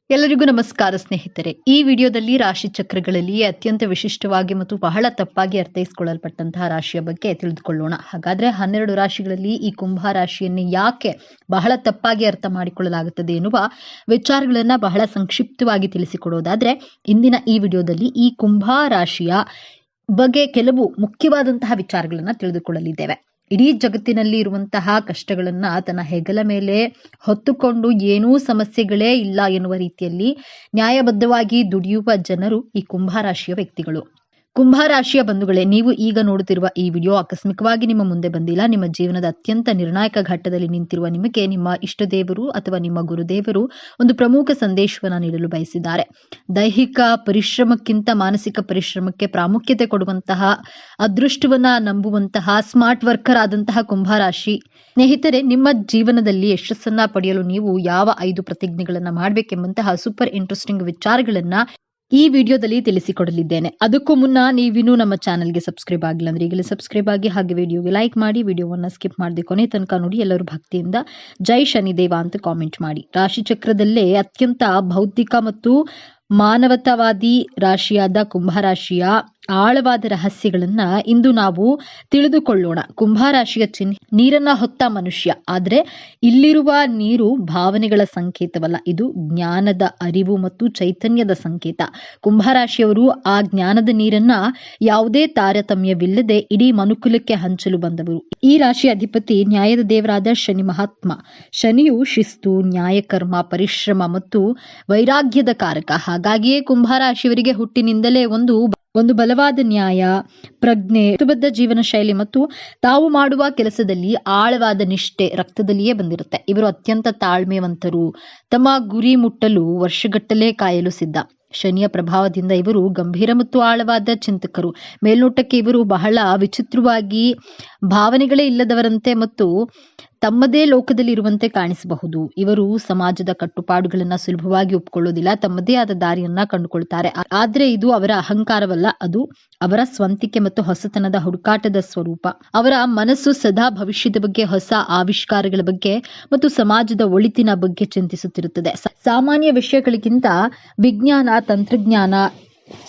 ಎಲ್ಲರಿಗೂ ನಮಸ್ಕಾರ ಸ್ನೇಹಿತರೆ. ಈ ವಿಡಿಯೋದಲ್ಲಿ ರಾಶಿ ಚಕ್ರಗಳಲ್ಲಿ ಅತ್ಯಂತ ವಿಶಿಷ್ಟವಾಗಿ ಮತ್ತು ಬಹಳ ತಪ್ಪಾಗಿ ಅರ್ಥೈಸಿಕೊಳ್ಳಲ್ಪಟ್ಟಂತಹ ರಾಶಿಯ ಬಗ್ಗೆ ತಿಳಿದುಕೊಳ್ಳೋಣ. ಹಾಗಾದ್ರೆ 12 ರಾಶಿಗಳಲ್ಲಿ ಈ ಕುಂಭ ರಾಶಿಯನ್ನು ಯಾಕೆ ಬಹಳ ತಪ್ಪಾಗಿ ಅರ್ಥ ಮಾಡಿಕೊಳ್ಳಲಾಗುತ್ತದೆ ಎನ್ನುವ ವಿಚಾರಗಳನ್ನ ಬಹಳ ಸಂಕ್ಷಿಪ್ತವಾಗಿ ತಿಳಿಸಿಕೊಡೋದಾದ್ರೆ, ಇಂದಿನ ಈ ವಿಡಿಯೋದಲ್ಲಿ ಈ ಕುಂಭ ರಾಶಿಯ ಬಗ್ಗೆ ಕೆಲವು ಮುಖ್ಯವಾದಂತಹ ವಿಚಾರಗಳನ್ನ ತಿಳಿದುಕೊಳ್ಳಲಿದ್ದೇವೆ. ಇಡೀ ಜಗತ್ತಿನಲ್ಲಿ ಇರುವಂತಹ ಕಷ್ಟಗಳನ್ನ ತನ್ನ ಹೆಗಲ ಮೇಲೆ ಹೊತ್ತುಕೊಂಡು ಏನೂ ಸಮಸ್ಯೆಗಳೇ ಇಲ್ಲ ಎನ್ನುವ ರೀತಿಯಲ್ಲಿ ನ್ಯಾಯಬದ್ಧವಾಗಿ ದುಡಿಯುವ ಜನರು ಈ ಕುಂಭರಾಶಿಯ ವ್ಯಕ್ತಿಗಳು. ಕುಂಭರಾಶಿಯ ಬಂಧುಗಳೇ, ನೀವು ಈಗ ನೋಡುತ್ತಿರುವ ಈ ವಿಡಿಯೋ ಆಕಸ್ಮಿಕವಾಗಿ ನಿಮ್ಮ ಮುಂದೆ ಬಂದಿಲ್ಲ. ನಿಮ್ಮ ಜೀವನದ ಅತ್ಯಂತ ನಿರ್ಣಾಯಕ ಘಟ್ಟದಲ್ಲಿ ನಿಂತಿರುವ ನಿಮಗೆ ನಿಮ್ಮ ಇಷ್ಟ ದೇವರು ಅಥವಾ ನಿಮ್ಮ ಗುರುದೇವರು ಒಂದು ಪ್ರಮುಖ ಸಂದೇಶವನ್ನು ನೀಡಲು ಬಯಸಿದ್ದಾರೆ. ದೈಹಿಕ ಪರಿಶ್ರಮಕ್ಕಿಂತ ಮಾನಸಿಕ ಪರಿಶ್ರಮಕ್ಕೆ ಪ್ರಾಮುಖ್ಯತೆ ಕೊಡುವಂತಹ, ಅದೃಷ್ಟವನ್ನ ನಂಬುವಂತಹ ಸ್ಮಾರ್ಟ್ ವರ್ಕರ್ ಆದಂತಹ ಕುಂಭರಾಶಿ ಸ್ನೇಹಿತರೆ, ನಿಮ್ಮ ಜೀವನದಲ್ಲಿ ಯಶಸ್ಸನ್ನ ಪಡೆಯಲು ನೀವು ಯಾವ 5 ಪ್ರತಿಜ್ಞೆಗಳನ್ನ ಮಾಡಬೇಕೆಂಬಂತಹ ಸೂಪರ್ ಇಂಟ್ರೆಸ್ಟಿಂಗ್ ವಿಚಾರಗಳನ್ನ ಈ ವಿಡಿಯೋದಲ್ಲಿ ತಿಳಿಸಿಕೊಡಲಿದ್ದೇನೆ. ಅದಕ್ಕೂ ಮುನ್ನ ನೀವಿನ್ನೂ ನಮ್ಮ ಚಾನೆಲ್ಗೆ ಸಬ್ಸ್ಕ್ರೈಬ್ ಆಗಿಲ್ಲ ಅಂದ್ರೆ ಈಗಲೇ ಸಬ್ಸ್ಕ್ರೈಬ್ ಆಗಿ, ಹಾಗೆ ವಿಡಿಯೋಗೆ ಲೈಕ್ ಮಾಡಿ, ವಿಡಿಯೋವನ್ನ ಸ್ಕಿಪ್ ಮಾಡದೆ ಕೊನೆ ತನಕ ನೋಡಿ. ಎಲ್ಲರೂ ಭಕ್ತಿಯಿಂದ ಜೈ ಶನಿದೇವ ಅಂತ ಕಾಮೆಂಟ್ ಮಾಡಿ. ರಾಶಿ ಚಕ್ರದಲ್ಲೇ ಅತ್ಯಂತ ಬೌದ್ಧಿಕ ಮತ್ತು ಮಾನವತಾವಾದಿ ರಾಶಿಯಾದ ಕುಂಭರಾಶಿಯ ಆಳವಾದ ರಹಸ್ಯಗಳನ್ನ ಇಂದು ನಾವು ತಿಳಿದುಕೊಳ್ಳೋಣ. ಕುಂಭರಾಶಿಯ ಚಿಹ್ನೆ ನೀರನ್ನ ಹೊತ್ತ ಮನುಷ್ಯ. ಆದ್ರೆ ಇಲ್ಲಿರುವ ನೀರು ಭಾವನೆಗಳ ಸಂಕೇತವಲ್ಲ, ಇದು ಜ್ಞಾನದ ಅರಿವು ಮತ್ತು ಚೈತನ್ಯದ ಸಂಕೇತ. ಕುಂಭರಾಶಿಯವರು ಆ ಜ್ಞಾನದ ನೀರನ್ನ ಯಾವುದೇ ತಾರತಮ್ಯವಿಲ್ಲದೆ ಇಡೀ ಮನುಕುಲಕ್ಕೆ ಹಂಚಲು ಬಂದವರು. ಈ ರಾಶಿಯ ಅಧಿಪತಿ ನ್ಯಾಯದ ದೇವರಾದ ಶನಿ ಮಹಾತ್ಮ. ಶನಿಯು ಶಿಸ್ತು, ನ್ಯಾಯಕರ್ಮ, ಪರಿಶ್ರಮ ಮತ್ತು ವೈರಾಗ್ಯದ ಕಾರಕ. ಹಾಗಾಗಿಯೇ ಕುಂಭರಾಶಿಯವರಿಗೆ ಹುಟ್ಟಿನಿಂದಲೇ ಒಂದು ಬಲವಾದ ನ್ಯಾಯ, ಪ್ರಜ್ಞೆ, ಶಿಸ್ತುಬದ್ಧ ಜೀವನ ಶೈಲಿ ಮತ್ತು ತಾವು ಮಾಡುವ ಕೆಲಸದಲ್ಲಿ ಆಳವಾದ ನಿಷ್ಠೆ ರಕ್ತದಲ್ಲಿಯೇ ಬಂದಿರುತ್ತೆ. ಇವರು ಅತ್ಯಂತ ತಾಳ್ಮೆವಂತರು, ತಮ್ಮ ಗುರಿ ಮುಟ್ಟಲು ವರ್ಷಗಟ್ಟಲೆ ಕಾಯಲು ಸಿದ್ಧ. ಶನಿಯ ಪ್ರಭಾವದಿಂದ ಇವರು ಗಂಭೀರ ಮತ್ತು ಆಳವಾದ ಚಿಂತಕರು. ಮೇಲ್ನೋಟಕ್ಕೆ ಇವರು ಬಹಳ ವಿಚಿತ್ರವಾಗಿ, ಭಾವನೆಗಳೇ ಇಲ್ಲದವರಂತೆ ಮತ್ತು ತಮ್ಮದೇ ಲೋಕದಲ್ಲಿ ಇರುವಂತೆ ಕಾಣಿಸಬಹುದು. ಇವರು ಸಮಾಜದ ಕಟ್ಟುಪಾಡುಗಳನ್ನ ಸುಲಭವಾಗಿ ಒಪ್ಪಿಕೊಳ್ಳೋದಿಲ್ಲ, ತಮ್ಮದೇ ಆದ ದಾರಿಯನ್ನ ಕಂಡುಕೊಳ್ತಾರೆ. ಆದ್ರೆ ಇದು ಅವರ ಅಹಂಕಾರವಲ್ಲ, ಅದು ಅವರ ಸ್ವಂತಿಕೆ ಮತ್ತು ಹೊಸತನದ ಹುಡುಕಾಟದ ಸ್ವರೂಪ. ಅವರ ಮನಸ್ಸು ಸದಾ ಭವಿಷ್ಯದ ಬಗ್ಗೆ, ಹೊಸ ಆವಿಷ್ಕಾರಗಳ ಬಗ್ಗೆ ಮತ್ತು ಸಮಾಜದ ಒಳಿತಿನ ಬಗ್ಗೆ ಚಿಂತಿಸುತ್ತಿರುತ್ತದೆ. ಸಾಮಾನ್ಯ ವಿಷಯಗಳಿಗಿಂತ ವಿಜ್ಞಾನ, ತಂತ್ರಜ್ಞಾನ,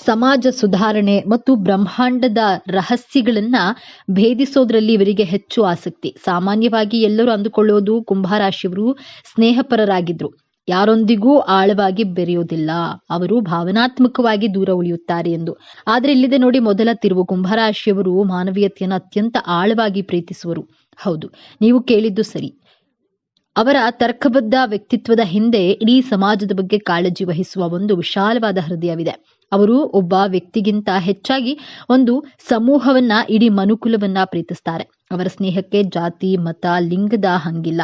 ಸಮಾಜ ಸುಧಾರಣೆ ಮತ್ತು ಬ್ರಹ್ಮಾಂಡದ ರಹಸ್ಯಗಳನ್ನ ಭೇದಿಸೋದ್ರಲ್ಲಿ ಇವರಿಗೆ ಹೆಚ್ಚು ಆಸಕ್ತಿ. ಸಾಮಾನ್ಯವಾಗಿ ಎಲ್ಲರೂ ಅಂದುಕೊಳ್ಳೋದು ಕುಂಭರಾಶಿಯವರು ಸ್ನೇಹಪರರಾಗಿದ್ರು, ಯಾರೊಂದಿಗೂ ಆಳವಾಗಿ ಬೆರೆಯೋದಿಲ್ಲ, ಅವರು ಭಾವನಾತ್ಮಕವಾಗಿ ದೂರ ಉಳಿಯುತ್ತಾರೆ ಎಂದು. ಆದ್ರೆ ಇಲ್ಲಿದೆ ನೋಡಿ ಮೊದಲ ತಿರುವು. ಕುಂಭರಾಶಿಯವರು ಮಾನವೀಯತೆಯನ್ನು ಅತ್ಯಂತ ಆಳವಾಗಿ ಪ್ರೀತಿಸುವರು. ಹೌದು, ನೀವು ಕೇಳಿದ್ದು ಸರಿ. ಅವರ ತರ್ಕಬದ್ಧ ವ್ಯಕ್ತಿತ್ವದ ಹಿಂದೆ ಇಡೀ ಸಮಾಜದ ಬಗ್ಗೆ ಕಾಳಜಿ ವಹಿಸುವ ಒಂದು ವಿಶಾಲವಾದ ಹೃದಯವಿದೆ. ಅವರು ಒಬ್ಬ ವ್ಯಕ್ತಿಗಿಂತ ಹೆಚ್ಚಾಗಿ ಒಂದು ಸಮೂಹವನ್ನ, ಇಡೀ ಮನುಕುಲವನ್ನ ಪ್ರೀತಿಸ್ತಾರೆ. ಅವರ ಸ್ನೇಹಕ್ಕೆ ಜಾತಿ, ಮತ, ಲಿಂಗದ ಹಂಗಿಲ್ಲ.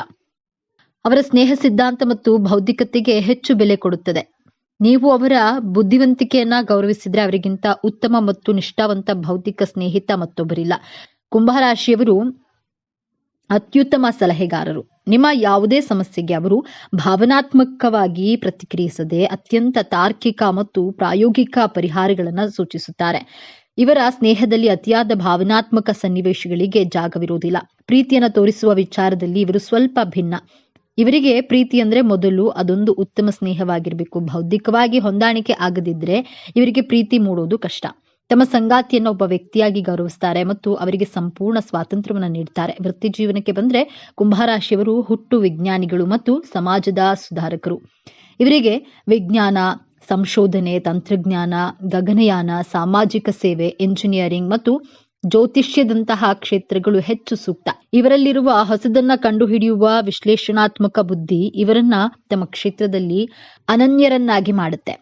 ಅವರ ಸ್ನೇಹ ಸಿದ್ಧಾಂತ ಮತ್ತು ಬೌದ್ಧಿಕತೆಗೆ ಹೆಚ್ಚು ಬೆಲೆ ಕೊಡುತ್ತದೆ. ನೀವು ಅವರ ಬುದ್ಧಿವಂತಿಕೆಯನ್ನ ಗೌರವಿಸಿದ್ರೆ ಅವರಿಗಿಂತ ಉತ್ತಮ ಮತ್ತು ನಿಷ್ಠಾವಂತ ಬೌದ್ಧಿಕ ಸ್ನೇಹಿತ ಮತ್ತೊಬ್ಬರಿಲ್ಲ. ಕುಂಭರಾಶಿಯವರು ಅತ್ಯುತ್ತಮ ಸಲಹೆಗಾರರು. ನಿಮ್ಮ ಯಾವುದೇ ಸಮಸ್ಯೆಗೆ ಅವರು ಭಾವನಾತ್ಮಕವಾಗಿ ಪ್ರತಿಕ್ರಿಯಿಸದೆ ಅತ್ಯಂತ ತಾರ್ಕಿಕ ಮತ್ತು ಪ್ರಾಯೋಗಿಕ ಪರಿಹಾರಗಳನ್ನು ಸೂಚಿಸುತ್ತಾರೆ. ಇವರ ಸ್ನೇಹದಲ್ಲಿ ಅತಿಯಾದ ಭಾವನಾತ್ಮಕ ಸನ್ನಿವೇಶಗಳಿಗೆ ಜಾಗವಿರುವುದಿಲ್ಲ. ಪ್ರೀತಿಯನ್ನು ತೋರಿಸುವ ವಿಚಾರದಲ್ಲಿ ಇವರು ಸ್ವಲ್ಪ ಭಿನ್ನ. ಇವರಿಗೆ ಪ್ರೀತಿ ಅಂದ್ರೆ ಮೊದಲು ಅದೊಂದು ಉತ್ತಮ ಸ್ನೇಹವಾಗಿರಬೇಕು. ಬೌದ್ಧಿಕವಾಗಿ ಹೊಂದಾಣಿಕೆ ಆಗದಿದ್ರೆ ಇವರಿಗೆ ಪ್ರೀತಿ ಮೂಡೋದು ಕಷ್ಟ. ತಮ್ಮ ಸಂಗಾತಿಯನ್ನು ಒಬ್ಬ ವ್ಯಕ್ತಿಯಾಗಿ ಗೌರವಿಸ್ತಾರೆ ಮತ್ತು ಅವರಿಗೆ ಸಂಪೂರ್ಣ ಸ್ವಾತಂತ್ರ್ಯವನ್ನು ನೀಡ್ತಾರೆ. ವೃತ್ತಿ ಜೀವನಕ್ಕೆ ಬಂದ್ರೆ ಕುಂಭರಾಶಿಯವರು ಹುಟ್ಟು ವಿಜ್ಞಾನಿಗಳು ಮತ್ತು ಸಮಾಜದ ಸುಧಾರಕರು. ಇವರಿಗೆ ವಿಜ್ಞಾನ, ಸಂಶೋಧನೆ, ತಂತ್ರಜ್ಞಾನ, ಗಗನಯಾನ, ಸಾಮಾಜಿಕ ಸೇವೆ, ಎಂಜಿನಿಯರಿಂಗ್ ಮತ್ತು ಜ್ಯೋತಿಷ್ಯದಂತಹ ಕ್ಷೇತ್ರಗಳು ಹೆಚ್ಚು ಸೂಕ್ತ. ಇವರಲ್ಲಿರುವ ಹೊಸದನ್ನ ಕಂಡುಹಿಡಿಯುವ ವಿಶ್ಲೇಷಣಾತ್ಮಕ ಬುದ್ಧಿ ಇವರನ್ನ ತಮ್ಮ ಕ್ಷೇತ್ರದಲ್ಲಿ ಅನನ್ಯರನ್ನಾಗಿ ಮಾಡುತ್ತೆ.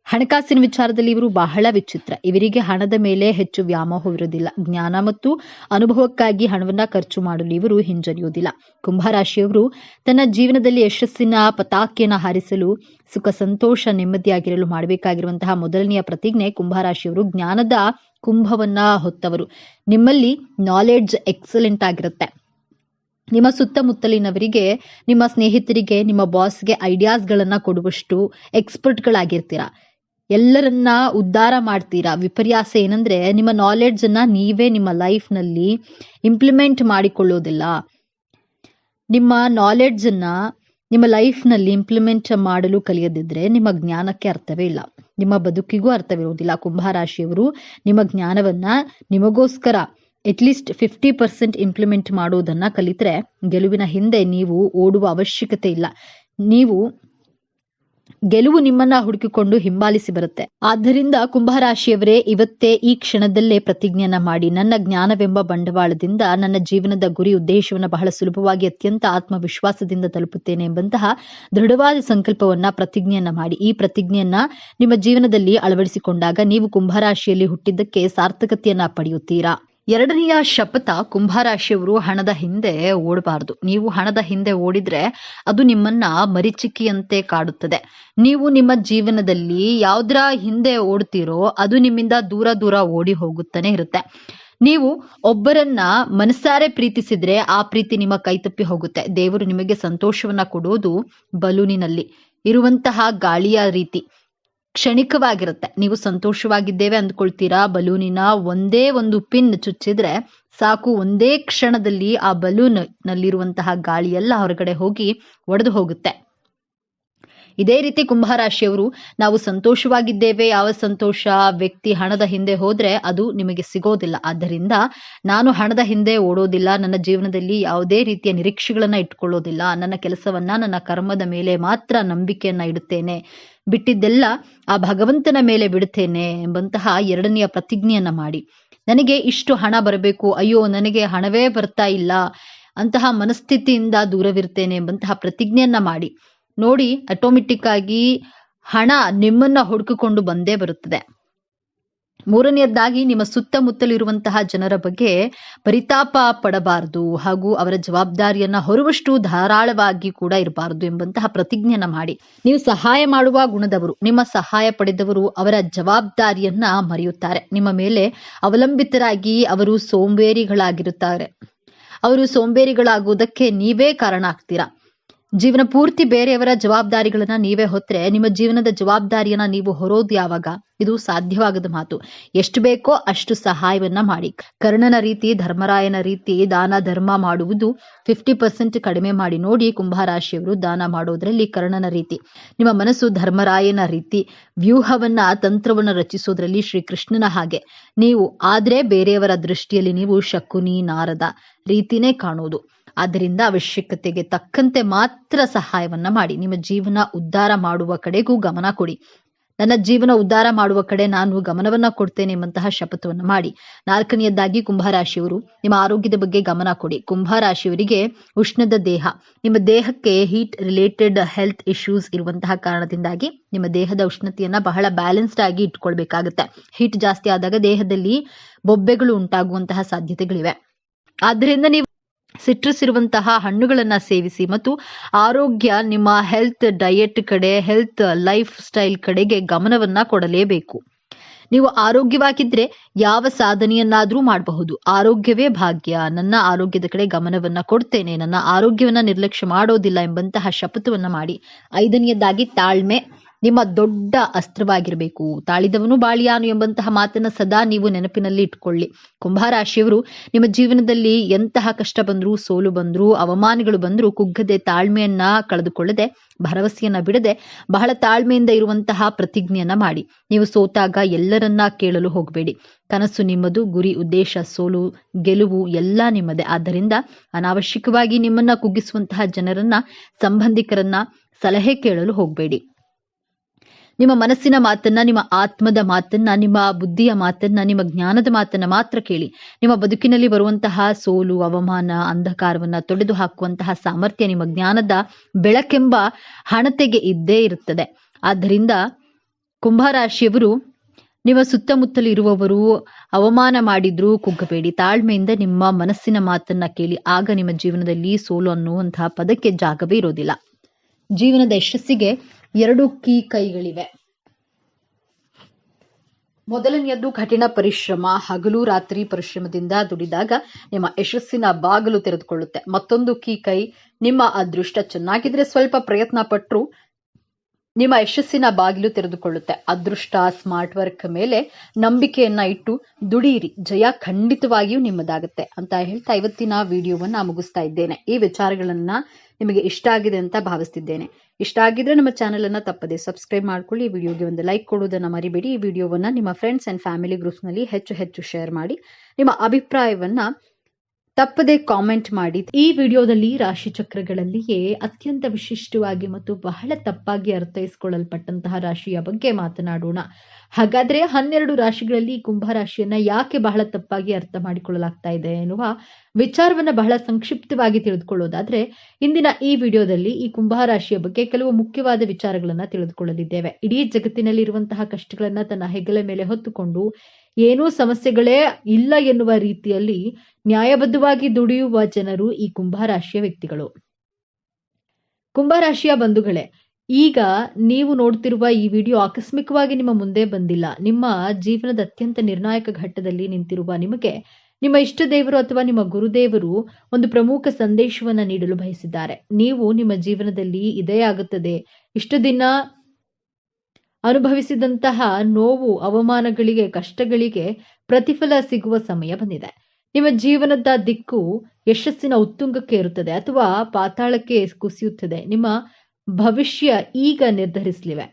ಹಣಕಾಸಿನ ವಿಚಾರದಲ್ಲಿ ಇವರು ಬಹಳ ವಿಚಿತ್ರ. ಇವರಿಗೆ ಹಣದ ಮೇಲೆ ಹೆಚ್ಚು ವ್ಯಾಮೋಹವಿರುವುದಿಲ್ಲ. ಜ್ಞಾನ ಮತ್ತು ಅನುಭವಕ್ಕಾಗಿ ಹಣವನ್ನ ಖರ್ಚು ಮಾಡಲು ಇವರು ಹಿಂಜರಿಯುವುದಿಲ್ಲ. ಕುಂಭರಾಶಿಯವರು ತನ್ನ ಜೀವನದಲ್ಲಿ ಯಶಸ್ಸಿನ ಪತಾಕೆಯನ್ನು ಹಾರಿಸಲು, ಸುಖ, ಸಂತೋಷ, ನೆಮ್ಮದಿಯಾಗಿರಲು ಮಾಡಬೇಕಾಗಿರುವಂತಹ ಮೊದಲನೆಯ ಪ್ರತಿಜ್ಞೆ, ಕುಂಭರಾಶಿಯವರು ಜ್ಞಾನದ ಕುಂಭವನ್ನ ಹೊತ್ತವರು. ನಿಮ್ಮಲ್ಲಿ ನಾಲೆಡ್ಜ್ ಎಕ್ಸಲೆಂಟ್ ಆಗಿರುತ್ತೆ. ನಿಮ್ಮ ಸುತ್ತಮುತ್ತಲಿನವರಿಗೆ, ನಿಮ್ಮ ಸ್ನೇಹಿತರಿಗೆ, ನಿಮ್ಮ ಬಾಸ್ಗೆ ಐಡಿಯಾಸ್ಗಳನ್ನ ಕೊಡುವಷ್ಟು ಎಕ್ಸ್ಪರ್ಟ್ಗಳಾಗಿರ್ತೀರಾ. ಎಲ್ಲರನ್ನ ಉದ್ಧಾರ ಮಾಡ್ತೀರಾ. ವಿಪರ್ಯಾಸ ಏನಂದ್ರೆ ನಿಮ್ಮ ನಾಲೆಡ್ಜ್ ಅನ್ನ ನೀವೇ ನಿಮ್ಮ ಲೈಫ್ ನಲ್ಲಿ ಇಂಪ್ಲಿಮೆಂಟ್ ಮಾಡಿಕೊಳ್ಳೋದಿಲ್ಲ. ನಿಮ್ಮ ನಾಲೆಡ್ಜ್ ಅನ್ನ ನಿಮ್ಮ ಲೈಫ್ನಲ್ಲಿ ಇಂಪ್ಲಿಮೆಂಟ್ ಮಾಡಲು ಕಲಿಯದಿದ್ರೆ ನಿಮ್ಮ ಜ್ಞಾನಕ್ಕೆ ಅರ್ಥವೇ ಇಲ್ಲ, ನಿಮ್ಮ ಬದುಕಿಗೂ ಅರ್ಥವಿರುವುದಿಲ್ಲ. ಕುಂಭರಾಶಿಯವರು ನಿಮ್ಮ ಜ್ಞಾನವನ್ನ ನಿಮಗೋಸ್ಕರ ಅಟ್ಲೀಸ್ಟ್ 50% ಇಂಪ್ಲಿಮೆಂಟ್ ಮಾಡುವುದನ್ನ ಕಲಿತ್ರೆ ಗೆಲುವಿನ ಹಿಂದೆ ನೀವು ಓಡುವ ಅವಶ್ಯಕತೆ ಇಲ್ಲ. ಗೆಲುವು ನಿಮ್ಮನ್ನ ಹುಡುಕಿಕೊಂಡು ಹಿಂಬಾಲಿಸಿ ಬರುತ್ತೆ. ಆದ್ದರಿಂದ ಕುಂಭರಾಶಿಯವರೇ, ಇವತ್ತೇ ಈ ಕ್ಷಣದಲ್ಲೇ ಪ್ರತಿಜ್ಞೆಯನ್ನ ಮಾಡಿ, ನನ್ನ ಜ್ಞಾನವೆಂಬ ಬಂಡವಾಳದಿಂದ ನನ್ನ ಜೀವನದ ಗುರಿ ಉದ್ದೇಶವನ್ನ ಬಹಳ ಸುಲಭವಾಗಿ ಅತ್ಯಂತ ಆತ್ಮವಿಶ್ವಾಸದಿಂದ ತಲುಪುತ್ತೇನೆ ಎಂಬಂತಹ ದೃಢವಾದ ಸಂಕಲ್ಪವನ್ನ ಪ್ರತಿಜ್ಞೆಯನ್ನ ಮಾಡಿ. ಈ ಪ್ರತಿಜ್ಞೆಯನ್ನ ನಿಮ್ಮ ಜೀವನದಲ್ಲಿ ಅಳವಡಿಸಿಕೊಂಡಾಗ ನೀವು ಕುಂಭರಾಶಿಯಲ್ಲಿ ಹುಟ್ಟಿದ್ದಕ್ಕೆ ಸಾರ್ಥಕತೆಯನ್ನ ಪಡೆಯುತ್ತೀರಾ. ಎರಡನೆಯ ಶಪಥ, ಕುಂಭರಾಶಿಯವರು ಹಣದ ಹಿಂದೆ ಓಡಬಾರದು. ನೀವು ಹಣದ ಹಿಂದೆ ಓಡಿದ್ರೆ ಅದು ನಿಮ್ಮನ್ನ ಮರೀಚಿಕೆಯಂತೆ ಕಾಡುತ್ತದೆ. ನೀವು ನಿಮ್ಮ ಜೀವನದಲ್ಲಿ ಯಾವುದರ ಹಿಂದೆ ಓಡ್ತೀರೋ ಅದು ನಿಮ್ಮಿಂದ ದೂರ ದೂರ ಓಡಿ ಹೋಗುತ್ತಾನೆ ಇರುತ್ತೆ. ನೀವು ಒಬ್ಬರನ್ನ ಮನಸಾರೆ ಪ್ರೀತಿಸಿದ್ರೆ ಆ ಪ್ರೀತಿ ನಿಮ್ಮ ಕೈತಪ್ಪಿ ಹೋಗುತ್ತೆ. ದೇವರು ನಿಮಗೆ ಸಂತೋಷವನ್ನ ಕೊಡೋದು ಬಲೂನಿನಲ್ಲಿ ಇರುವಂತಹ ಗಾಳಿಯ ರೀತಿ, ಕ್ಷಣಿಕವಾಗಿರುತ್ತೆ. ನೀವು ಸಂತೋಷವಾಗಿದ್ದೇವೆ ಅಂದ್ಕೊಳ್ತೀರಾ, ಬಲೂನಿನ ಒಂದೇ ಒಂದು ಪಿನ್ ಚುಚ್ಚಿದ್ರೆ ಸಾಕು, ಒಂದೇ ಕ್ಷಣದಲ್ಲಿ ಆ ಬಲೂನ್ ನಲ್ಲಿರುವಂತಹ ಗಾಳಿ ಎಲ್ಲ ಹೊರಗಡೆ ಹೋಗಿ ಒಡೆದು ಹೋಗುತ್ತೆ. ಇದೇ ರೀತಿ ಕುಂಭರಾಶಿಯವರು, ನಾವು ಸಂತೋಷವಾಗಿದ್ದೇವೆ, ಯಾವ ಸಂತೋಷ ವ್ಯಕ್ತಿ ಹಣದ ಹಿಂದೆ ಹೋದ್ರೆ ಅದು ನಿಮಗೆ ಸಿಗೋದಿಲ್ಲ. ಆದ್ದರಿಂದ ನಾನು ಹಣದ ಹಿಂದೆ ಓಡೋದಿಲ್ಲ, ನನ್ನ ಜೀವನದಲ್ಲಿ ಯಾವುದೇ ರೀತಿಯ ನಿರೀಕ್ಷೆಗಳನ್ನ ಇಟ್ಕೊಳ್ಳೋದಿಲ್ಲ, ನನ್ನ ಕೆಲಸವನ್ನ ನನ್ನ ಕರ್ಮದ ಮೇಲೆ ಮಾತ್ರ ನಂಬಿಕೆಯನ್ನ ಇಡುತ್ತೇನೆ, ಬಿಟ್ಟಿದ್ದೆಲ್ಲ ಆ ಭಗವಂತನ ಮೇಲೆ ಬಿಡುತ್ತೇನೆ ಎಂಬಂತಹ ಎರಡನೆಯ ಪ್ರತಿಜ್ಞೆಯನ್ನ ಮಾಡಿ. ನನಗೆ ಇಷ್ಟು ಹಣ ಬರಬೇಕು, ಅಯ್ಯೋ ನನಗೆ ಹಣವೇ ಬರ್ತಾ ಇಲ್ಲ ಅಂತಹ ಮನಸ್ಥಿತಿಯಿಂದ ದೂರವಿರ್ತೇನೆ ಎಂಬಂತಹ ಪ್ರತಿಜ್ಞೆಯನ್ನ ಮಾಡಿ ನೋಡಿ. ಆಟೋಮೆಟಿಕ್ ಆಗಿ ಹಣ ನಿಮ್ಮನ್ನ ಹುಡುಕಿಕೊಂಡು ಬಂದೇ ಬರುತ್ತದೆ. ಮೂರನೆಯದಾಗಿ, ನಿಮ್ಮ ಸುತ್ತಮುತ್ತಲಿರುವಂತಹ ಜನರ ಬಗ್ಗೆ ಪರಿತಾಪ ಪಡಬಾರದು ಹಾಗೂ ಅವರ ಜವಾಬ್ದಾರಿಯನ್ನ ಹೊರುವಷ್ಟು ಧಾರಾಳವಾಗಿ ಕೂಡ ಇರಬಾರದು ಎಂಬಂತಹ ಪ್ರತಿಜ್ಞೆಯನ್ನ ಮಾಡಿ. ನೀವು ಸಹಾಯ ಮಾಡುವ ಗುಣದವರು, ನಿಮ್ಮ ಸಹಾಯ ಪಡೆದವರು ಅವರ ಜವಾಬ್ದಾರಿಯನ್ನ ಮರೆಯುತ್ತಾರೆ. ನಿಮ್ಮ ಮೇಲೆ ಅವಲಂಬಿತರಾಗಿ ಅವರು ಸೋಂಬೇರಿಗಳಾಗಿರುತ್ತಾರೆ. ಅವರು ಸೋಂಬೇರಿಗಳಾಗುವುದಕ್ಕೆ ನೀವೇ ಕಾರಣ ಆಗ್ತೀರಾ. ಜೀವನ ಪೂರ್ತಿ ಬೇರೆಯವರ ಜವಾಬ್ದಾರಿಗಳನ್ನ ನೀವೇ ಹೊತ್ತರೆ ನಿಮ್ಮ ಜೀವನದ ಜವಾಬ್ದಾರಿಯನ್ನ ನೀವು ಹೊರೋದು ಯಾವಾಗ? ಇದು ಸಾಧ್ಯವಾಗದ ಮಾತು. ಎಷ್ಟು ಬೇಕೋ ಅಷ್ಟು ಸಹಾಯವನ್ನ ಮಾಡಿ. ಕರ್ಣನ ರೀತಿ, ಧರ್ಮರಾಯನ ರೀತಿ ದಾನ ಧರ್ಮ ಮಾಡುವುದು 50% ಕಡಿಮೆ ಮಾಡಿ ನೋಡಿ. ಕುಂಭರಾಶಿಯವರು ದಾನ ಮಾಡೋದ್ರಲ್ಲಿ ಕರ್ಣನ ರೀತಿ, ನಿಮ್ಮ ಮನಸ್ಸು ಧರ್ಮರಾಯನ ರೀತಿ, ವ್ಯೂಹವನ್ನ ತಂತ್ರವನ್ನ ರಚಿಸೋದ್ರಲ್ಲಿ ಶ್ರೀಕೃಷ್ಣನ ಹಾಗೆ ನೀವು ಆದ್ರೆ ಬೇರೆಯವರ ದೃಷ್ಟಿಯಲ್ಲಿ ನೀವು ಶಕುನಿ ನಾರದ ರೀತಿನೇ ಕಾಣುವುದು. ಆದ್ದರಿಂದ ಅವಶ್ಯಕತೆಗೆ ತಕ್ಕಂತೆ ಮಾತ್ರ ಸಹಾಯವನ್ನ ಮಾಡಿ. ನಿಮ್ಮ ಜೀವನ ಉದ್ಧಾರ ಮಾಡುವ ಕಡೆಗೂ ಗಮನ ಕೊಡಿ. ನನ್ನ ಜೀವನ ಉದ್ಧಾರ ಮಾಡುವ ಕಡೆ ನಾನು ಗಮನವನ್ನ ಕೊಡ್ತೇನೆ ಎಂಬಂತಹ ಶಪಥವನ್ನು ಮಾಡಿ. ನಾಲ್ಕನೆಯದಾಗಿ, ಕುಂಭರಾಶಿಯವರು ನಿಮ್ಮ ಆರೋಗ್ಯದ ಬಗ್ಗೆ ಗಮನ ಕೊಡಿ. ಕುಂಭರಾಶಿಯವರಿಗೆ ಉಷ್ಣದ ದೇಹ, ನಿಮ್ಮ ದೇಹಕ್ಕೆ ಹೀಟ್ ರಿಲೇಟೆಡ್ ಹೆಲ್ತ್ ಇಶ್ಯೂಸ್ ಇರುವಂತಹ ಕಾರಣದಿಂದಾಗಿ ನಿಮ್ಮ ದೇಹದ ಉಷ್ಣತೆಯನ್ನ ಬಹಳ ಬ್ಯಾಲೆನ್ಸ್ಡ್ ಆಗಿ ಇಟ್ಕೊಳ್ಬೇಕಾಗುತ್ತೆ. ಹೀಟ್ ಜಾಸ್ತಿ ಆದಾಗ ದೇಹದಲ್ಲಿ ಬೊಬ್ಬೆಗಳು ಉಂಟಾಗುವಂತಹ ಸಾಧ್ಯತೆಗಳಿವೆ. ಆದ್ದರಿಂದ ನೀವು ಸಿಟ್ರಸ್ ಇರುವಂತಹ ಹಣ್ಣುಗಳನ್ನ ಸೇವಿಸಿ ಮತ್ತು ಆರೋಗ್ಯ, ನಿಮ್ಮ ಹೆಲ್ತ್ ಡಯಟ್ ಕಡೆ, ಹೆಲ್ತ್ ಲೈಫ್ ಸ್ಟೈಲ್ ಕಡೆಗೆ ಗಮನವನ್ನ ಕೊಡಲೇಬೇಕು. ನೀವು ಆರೋಗ್ಯವಾಗಿದ್ರೆ ಯಾವ ಸಾಧನೆಯನ್ನಾದ್ರೂ ಮಾಡಬಹುದು. ಆರೋಗ್ಯವೇ ಭಾಗ್ಯ, ನನ್ನ ಆರೋಗ್ಯದ ಕಡೆ ಗಮನವನ್ನ ಕೊಡ್ತೇನೆ, ನನ್ನ ಆರೋಗ್ಯವನ್ನ ನಿರ್ಲಕ್ಷ್ಯ ಮಾಡೋದಿಲ್ಲ ಎಂಬಂತಹ ಶಪಥವನ್ನ ಮಾಡಿ. ಐದನೆಯದಾಗಿ, ತಾಳ್ಮೆ ನಿಮ್ಮ ದೊಡ್ಡ ಅಸ್ತ್ರವಾಗಿರಬೇಕು. ತಾಳಿದವನು ಬಾಳಿಯಾನು ಎಂಬಂತಹ ಮಾತನ್ನ ಸದಾ ನೀವು ನೆನಪಿನಲ್ಲಿ ಇಟ್ಕೊಳ್ಳಿ. ಕುಂಭರಾಶಿಯವರು ನಿಮ್ಮ ಜೀವನದಲ್ಲಿ ಎಂತಹ ಕಷ್ಟ ಬಂದ್ರು, ಸೋಲು ಬಂದ್ರು, ಅವಮಾನಗಳು ಬಂದ್ರು ಕುಗ್ಗದೆ, ತಾಳ್ಮೆಯನ್ನ ಕಳೆದುಕೊಳ್ಳದೆ, ಭರವಸೆಯನ್ನ ಬಿಡದೆ ಬಹಳ ತಾಳ್ಮೆಯಿಂದ ಇರುವಂತಹ ಪ್ರತಿಜ್ಞೆಯನ್ನ ಮಾಡಿ. ನೀವು ಸೋತಾಗ ಎಲ್ಲರನ್ನ ಕೇಳಲು ಹೋಗಬೇಡಿ. ಕನಸು ನಿಮ್ಮದು, ಗುರಿ ಉದ್ದೇಶ, ಸೋಲು ಗೆಲುವು ಎಲ್ಲ ನಿಮ್ಮದೇ. ಆದ್ದರಿಂದ ಅನಾವಶ್ಯಕವಾಗಿ ನಿಮ್ಮನ್ನ ಕುಗ್ಗಿಸುವಂತಹ ಜನರನ್ನ, ಸಂಬಂಧಿಕರನ್ನ ಸಲಹೆ ಕೇಳಲು ಹೋಗಬೇಡಿ. ನಿಮ್ಮ ಮನಸ್ಸಿನ ಮಾತನ್ನ, ನಿಮ್ಮ ಆತ್ಮದ ಮಾತನ್ನ, ನಿಮ್ಮ ಬುದ್ಧಿಯ ಮಾತನ್ನ, ನಿಮ್ಮ ಜ್ಞಾನದ ಮಾತನ್ನ ಮಾತ್ರ ಕೇಳಿ. ನಿಮ್ಮ ಬದುಕಿನಲ್ಲಿ ಬರುವಂತಹ ಸೋಲು, ಅವಮಾನ, ಅಂಧಕಾರವನ್ನ ತೊಡೆದು ಹಾಕುವಂತಹ ಸಾಮರ್ಥ್ಯ ನಿಮ್ಮ ಜ್ಞಾನದ ಬೆಳಕೆಂಬ ಹಣತೆಗೆ ಇದ್ದೇ ಇರುತ್ತದೆ. ಆದ್ದರಿಂದ ಕುಂಭರಾಶಿಯವರು, ನಿಮ್ಮ ಸುತ್ತಮುತ್ತಲು ಇರುವವರು ಅವಮಾನ ಮಾಡಿದ್ರೂ ಕುಗ್ಗಬೇಡಿ. ತಾಳ್ಮೆಯಿಂದ ನಿಮ್ಮ ಮನಸ್ಸಿನ ಮಾತನ್ನ ಕೇಳಿ. ಆಗ ನಿಮ್ಮ ಜೀವನದಲ್ಲಿ ಸೋಲು ಅನ್ನುವಂತಹ ಪದಕ್ಕೆ ಜಾಗವೇ ಇರೋದಿಲ್ಲ. ಜೀವನದ ಯಶಸ್ಸಿಗೆ 2 ಕೀ ಕೈಗಳಿವೆ. ಮೊದಲನೆಯದ್ದು ಕಠಿಣ ಪರಿಶ್ರಮ. ಹಗಲು ರಾತ್ರಿ ಪರಿಶ್ರಮದಿಂದ ದುಡಿದಾಗ ನಿಮ್ಮ ಯಶಸ್ಸಿನ ಬಾಗಿಲು ತೆರೆದುಕೊಳ್ಳುತ್ತೆ. ಮತ್ತೊಂದು ಕೀ ಕೈ, ನಿಮ್ಮ ಅದೃಷ್ಟ ಚೆನ್ನಾಗಿದ್ರೆ ಸ್ವಲ್ಪ ಪ್ರಯತ್ನ ಪಟ್ಟರು ನಿಮ್ಮ ಯಶಸ್ಸಿನ ಬಾಗಿಲು ತೆರೆದುಕೊಳ್ಳುತ್ತೆ. ಅದೃಷ್ಟ, ಸ್ಮಾರ್ಟ್ ವರ್ಕ್ ಮೇಲೆ ನಂಬಿಕೆಯನ್ನ ಇಟ್ಟು ದುಡಿಯಿರಿ, ಜಯ ಖಂಡಿತವಾಗಿಯೂ ನಿಮ್ಮದಾಗುತ್ತೆ ಅಂತ ಹೇಳ್ತಾ ಇವತ್ತಿನ ವಿಡಿಯೋವನ್ನ ಮುಗಿಸ್ತಾ ಇದ್ದೇನೆ. ಈ ವಿಚಾರಗಳನ್ನ ನಿಮಗೆ ಇಷ್ಟ ಆಗಿದೆ ಅಂತ ಭಾವಿಸ್ತಿದ್ದೇನೆ. ಇಷ್ಟ ಆಗಿದ್ರೆ ನಮ್ಮ ಚಾನೆಲ್ ಅನ್ನ ತಪ್ಪದೆ ಸಬ್ಸ್ಕ್ರೈಬ್ ಮಾಡ್ಕೊಳ್ಳಿ. ಈ ವಿಡಿಯೋಗೆ ಒಂದು ಲೈಕ್ ಕೊಡುವುದನ್ನ ಮರಿಬೇಡಿ. ಈ ವಿಡಿಯೋವನ್ನ ನಿಮ್ಮ ಫ್ರೆಂಡ್ಸ್ ಅಂಡ್ ಫ್ಯಾಮಿಲಿ ಗ್ರೂಪ್ಸ್ ನಲ್ಲಿ ಹೆಚ್ಚು ಶೇರ್ ಮಾಡಿ. ನಿಮ್ಮ ಅಭಿಪ್ರಾಯವನ್ನ ತಪ್ಪದೆ ಕಾಮೆಂಟ್ ಮಾಡಿ. ಈ ವಿಡಿಯೋದಲ್ಲಿ ರಾಶಿ ಚಕ್ರಗಳಲ್ಲಿಯೇ ಅತ್ಯಂತ ವಿಶಿಷ್ಟವಾಗಿ ಮತ್ತು ಬಹಳ ತಪ್ಪಾಗಿ ಅರ್ಥೈಸಿಕೊಳ್ಳಲ್ಪಟ್ಟಂತಹ ರಾಶಿಯ ಬಗ್ಗೆ ಮಾತನಾಡೋಣ. ಹಾಗಾದ್ರೆ 12 ರಾಶಿಗಳಲ್ಲಿ ಕುಂಭ ರಾಶಿಯನ್ನ ಯಾಕೆ ಬಹಳ ತಪ್ಪಾಗಿ ಅರ್ಥ ಮಾಡಿಕೊಳ್ಳಲಾಗ್ತಾ ಇದೆ ಎನ್ನುವ ವಿಚಾರವನ್ನ ಬಹಳ ಸಂಕ್ಷಿಪ್ತವಾಗಿ ತಿಳಿದುಕೊಳ್ಳೋದಾದ್ರೆ, ಇಂದಿನ ಈ ವಿಡಿಯೋದಲ್ಲಿ ಈ ಕುಂಭ ರಾಶಿಯ ಬಗ್ಗೆ ಕೆಲವು ಮುಖ್ಯವಾದ ವಿಚಾರಗಳನ್ನ ತಿಳಿದುಕೊಳ್ಳಲಿದ್ದೇವೆ. ಇಡೀ ಜಗತ್ತಿನಲ್ಲಿ ಇರುವಂತಹ ಕಷ್ಟಗಳನ್ನ ತನ್ನ ಹೆಗಲ ಮೇಲೆ ಹೊತ್ತುಕೊಂಡು ಏನೂ ಸಮಸ್ಯೆಗಳೇ ಇಲ್ಲ ಎನ್ನುವ ರೀತಿಯಲ್ಲಿ ನ್ಯಾಯಬದ್ಧವಾಗಿ ದುಡಿಯುವ ಜನರು ಈ ಕುಂಭರಾಶಿಯ ವ್ಯಕ್ತಿಗಳು. ಕುಂಭರಾಶಿಯ ಬಂಧುಗಳೇ, ಈಗ ನೀವು ನೋಡ್ತಿರುವ ಈ ವಿಡಿಯೋ ಆಕಸ್ಮಿಕವಾಗಿ ನಿಮ್ಮ ಮುಂದೆ ಬಂದಿಲ್ಲ. ನಿಮ್ಮ ಜೀವನದ ಅತ್ಯಂತ ನಿರ್ಣಾಯಕ ಘಟ್ಟದಲ್ಲಿ ನಿಂತಿರುವ ನಿಮಗೆ ನಿಮ್ಮ ಇಷ್ಟ ದೇವರು ಅಥವಾ ನಿಮ್ಮ ಗುರುದೇವರು ಒಂದು ಪ್ರಮುಖ ಸಂದೇಶವನ್ನ ನೀಡಲು ಬಯಸಿದ್ದಾರೆ. ನೀವು ನಿಮ್ಮ ಜೀವನದಲ್ಲಿ ಇದೇ ಆಗುತ್ತದೆ, ಇಷ್ಟು ದಿನ ಅನುಭವಿಸಿದಂತಹ ನೋವು, ಅವಮಾನಗಳಿಗೆ, ಕಷ್ಟಗಳಿಗೆ ಪ್ರತಿಫಲ ಸಿಗುವ ಸಮಯ ಬಂದಿದೆ. ನಿಮ್ಮ ಜೀವನದ ದಿಕ್ಕು ಯಶಸ್ಸಿನ ಉತ್ತುಂಗಕ್ಕೆ ಇರುತ್ತದೆ ಅಥವಾ ಪಾತಾಳಕ್ಕೆ ಕುಸಿಯುತ್ತದೆ. ನಿಮ್ಮ ಭವಿಷ್ಯ ಈಗ ನಿರ್ಧರಿಸಲಿವೆ.